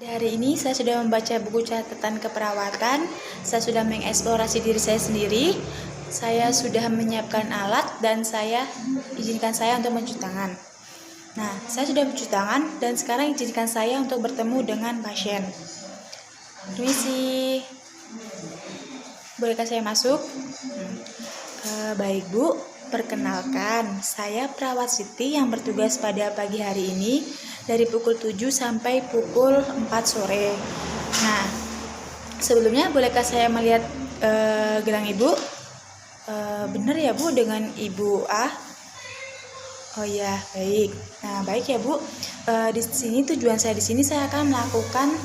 Hari ini saya sudah membaca buku catatan keperawatan, saya sudah mengeksplorasi diri saya sendiri, saya sudah menyiapkan alat dan izinkan saya untuk mencuci tangan. Nah, saya sudah mencuci tangan dan sekarang izinkan saya untuk bertemu dengan pasien. Permisi, bolehkah saya masuk? Baik Bu, perkenalkan, saya perawat Siti yang bertugas pada pagi hari ini dari pukul 7 sampai pukul 4 sore. Nah, sebelumnya bolehkah saya melihat gelang Ibu? Benar ya Bu, dengan Ibu A? Oh ya, baik. Nah, baik ya Bu. Di sini tujuan saya saya akan melakukan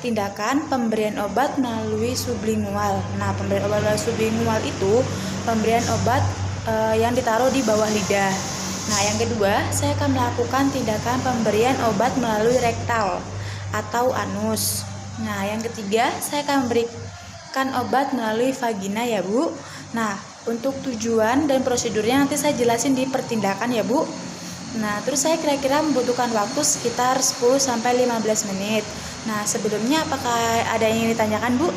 tindakan pemberian obat melalui sublingual. Nah, pemberian obat melalui sublingual itu pemberian obat yang ditaruh di bawah lidah. Nah, yang kedua, saya akan melakukan tindakan pemberian obat melalui rektal atau anus. Nah, yang ketiga, saya akan memberikan obat melalui vagina ya Bu. Nah, untuk tujuan dan prosedurnya nanti saya jelasin di pertindakan ya Bu. Nah, terus saya kira-kira membutuhkan waktu sekitar 10-15 menit. Nah, sebelumnya apakah ada yang ingin ditanyakan Bu?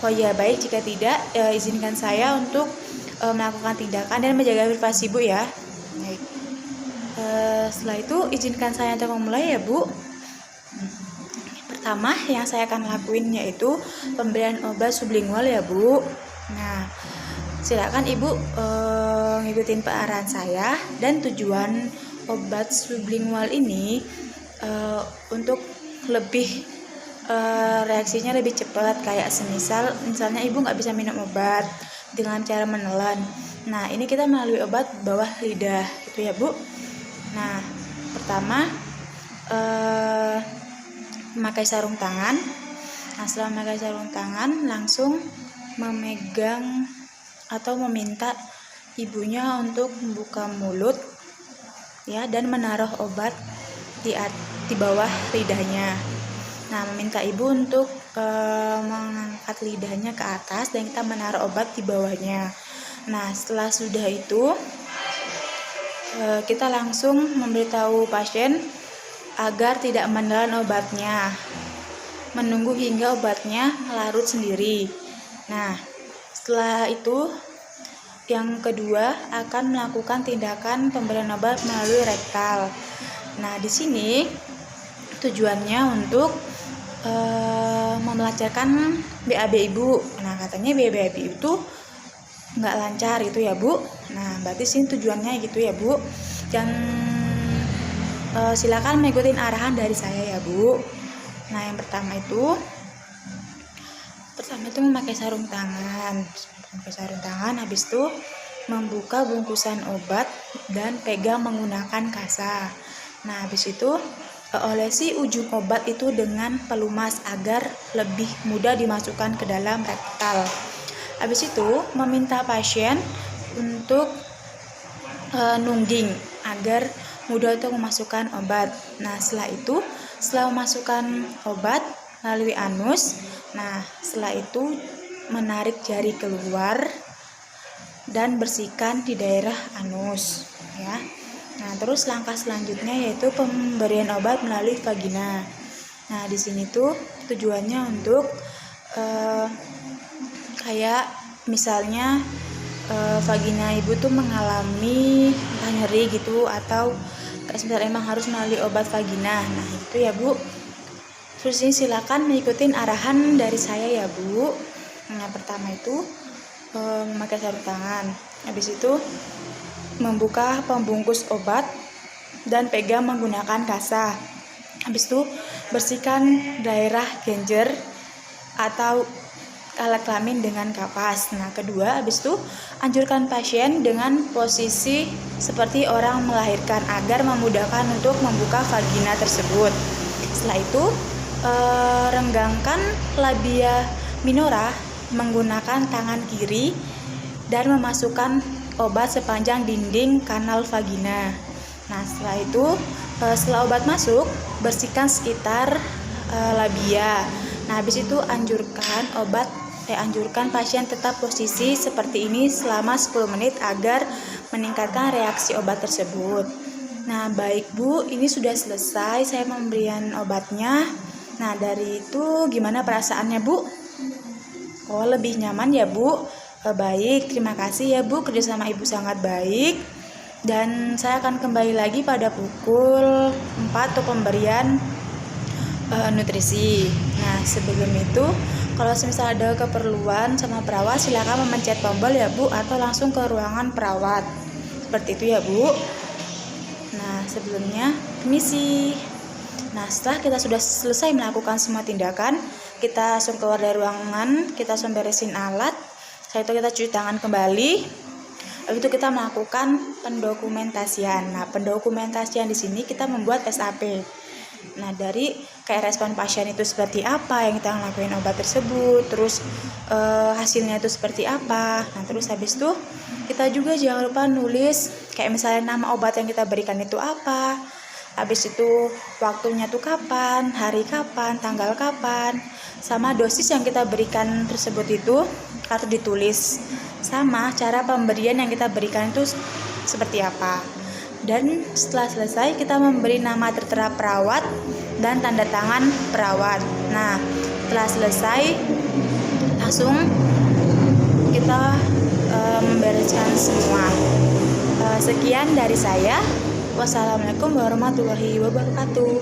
Oh ya, baik, jika tidak, izinkan saya untuk melakukan tindakan dan menjaga privasi Bu ya. Baik. Setelah itu izinkan saya untuk memulai ya Bu. Pertama yang saya akan lakuin yaitu pemberian obat sublingual ya Bu. Nah, silakan Ibu ngikutin arahan saya, dan tujuan obat sublingual ini untuk lebih reaksinya lebih cepat, kayak misalnya Ibu nggak bisa minum obat dengan cara menelan. Nah, ini kita melalui obat bawah lidah gitu ya Bu. Nah, pertama memakai sarung tangan. Nah, setelah memakai sarung tangan langsung memegang atau meminta ibunya untuk membuka mulut ya, dan menaruh obat di bawah lidahnya. Nah, meminta ibu untuk mengangkat lidahnya ke atas dan kita menaruh obat di bawahnya. Nah, setelah sudah itu kita langsung memberitahu pasien agar tidak menelan obatnya, menunggu hingga obatnya larut sendiri. Nah, setelah itu yang kedua akan melakukan tindakan pemberian obat melalui rektal. Nah, di sini tujuannya untuk memelancarkan BAB Ibu. Nah, katanya BAB itu nggak lancar itu ya Bu. Nah, berarti sini tujuannya gitu ya Bu. Dan silakan mengikuti arahan dari saya ya Bu. Nah, yang pertama itu memakai sarung tangan. Habis itu membuka bungkusan obat dan pegang menggunakan kasa. Nah, habis itu olesi ujung obat itu dengan pelumas agar lebih mudah dimasukkan ke dalam rektal. Habis itu meminta pasien untuk nungging agar mudah untuk memasukkan obat. Nah, setelah memasukkan obat melalui anus, nah setelah itu menarik jari keluar dan bersihkan di daerah anus ya. Nah, terus langkah selanjutnya yaitu pemberian obat melalui vagina. Nah, di sini tuh tujuannya untuk kayak misalnya vagina ibu tuh mengalami nyeri gitu, atau sebenarnya emang harus melalui obat vagina. Nah, itu ya Bu. Terus ini silakan mengikuti arahan dari saya ya Bu. Nah, pertama itu memakai sarung tangan. Habis itu membuka pembungkus obat dan pegang menggunakan kasa. Habis itu bersihkan daerah genjer atau alat kelamin dengan kapas. Nah, kedua, habis itu anjurkan pasien dengan posisi seperti orang melahirkan agar memudahkan untuk membuka vagina tersebut. Setelah itu renggangkan labia minora menggunakan tangan kiri dan memasukkan obat sepanjang dinding kanal vagina. Nah, setelah itu setelah obat masuk, bersihkan sekitar labia. Nah, habis itu anjurkan pasien tetap posisi seperti ini selama 10 menit agar meningkatkan reaksi obat tersebut. Nah, baik Bu, ini sudah selesai saya pemberian obatnya. Nah, dari itu gimana perasaannya, Bu? Oh, lebih nyaman ya, Bu? Baik, terima kasih ya, Bu. Kerjasama Ibu sangat baik. Dan saya akan kembali lagi pada pukul 4 untuk pemberian nutrisi. Nah, sebelum itu, kalau misal ada keperluan sama perawat, silakan memencet tombol ya, Bu, atau langsung ke ruangan perawat. Seperti itu ya, Bu. Nah, sebelumnya, permisi. Nah, setelah kita sudah selesai melakukan semua tindakan, kita langsung keluar dari ruangan, kita langsung beresin alat. Setelah itu kita cuci tangan kembali. Lalu itu kita melakukan pendokumentasian. Nah, pendokumentasian di sini kita membuat SAP. Nah, dari kayak respon pasien itu seperti apa, yang kita ngelakuin obat tersebut, terus hasilnya itu seperti apa. Nah, terus habis itu kita juga jangan lupa nulis kayak misalnya nama obat yang kita berikan itu apa, habis itu waktunya tuh kapan, hari kapan, tanggal kapan, sama dosis yang kita berikan tersebut itu harus ditulis, sama cara pemberian yang kita berikan itu seperti apa. Dan setelah selesai kita memberi nama tertera perawat dan tanda tangan perawat. Nah, setelah selesai langsung kita membereskan semua. Sekian dari saya. Wassalamualaikum warahmatullahi wabarakatuh.